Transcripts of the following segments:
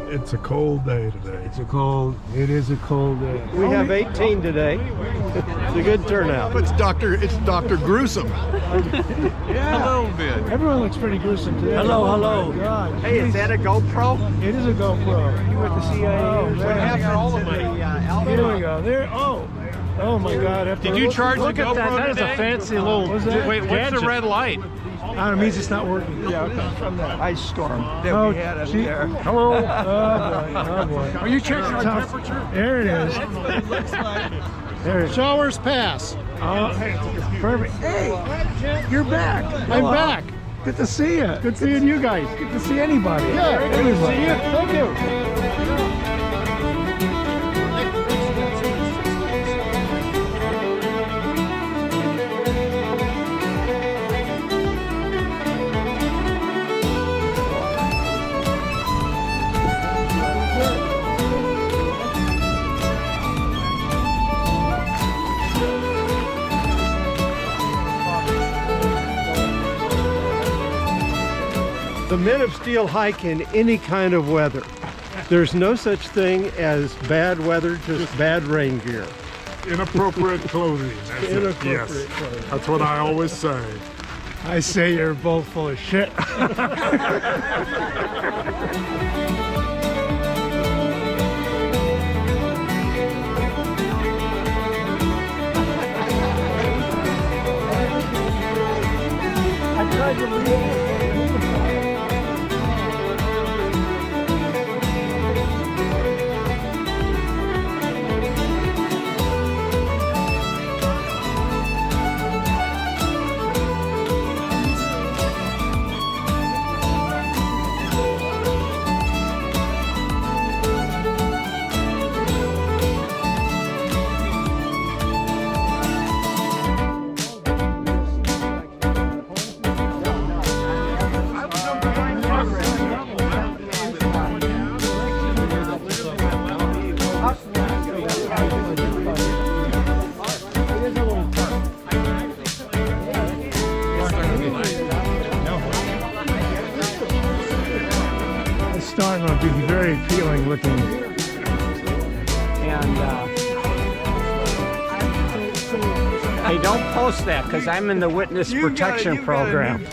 It's a cold day today. It is a cold day. We have 18 today. It's a good turnout. It's Dr. Gruesome. Yeah. A little bit. Everyone looks pretty gruesome today. Hello, hello. Oh my God. Hey, is that a GoPro? It is a GoPro. You with the CIA? Oh, What man. happened to all the money? Here we go. There. Oh my God. Did you charge the Look at that. GoPro That is a today? fancy little Wait, what's the red light? It means it's not working. Yeah, it comes from that. Ice storm that Oh, we had up gee. there. Hello. Oh boy. Oh boy. Are you checking our temperature? There it is. There it is. Showers pass. Perfect. Hey, you're back. I'm back. Good to see you. Good seeing you guys. Good to see anybody. Yeah, good to see you. Thank you. The Men of Steel hike in any kind of weather. There's no such thing as bad weather, just bad rain gear. Inappropriate clothing. That's Inappropriate it. Yes. clothing. That's what I always say. I say you're both full of shit. I tried to leave. It's starting to be very appealing looking. And hey, don't post that because I'm in the witness protection program.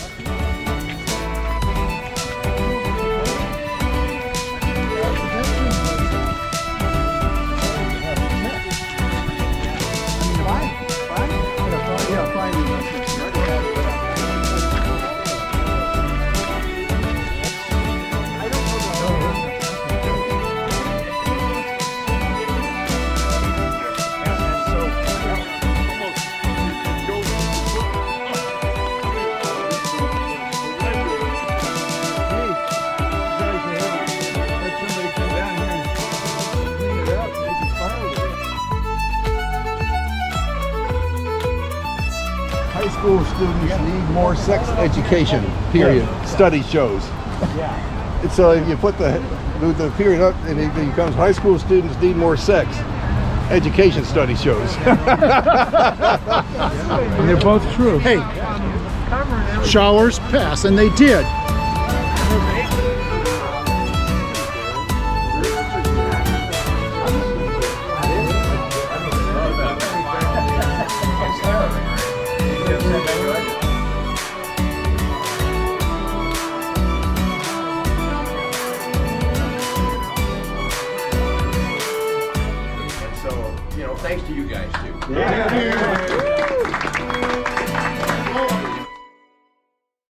High school students need more sex education, period. Study shows. And so if you put the period up and it becomes high school students need more sex education study shows. And they're both true. Hey, showers pass, and they did. So, thanks to you guys too. Yeah.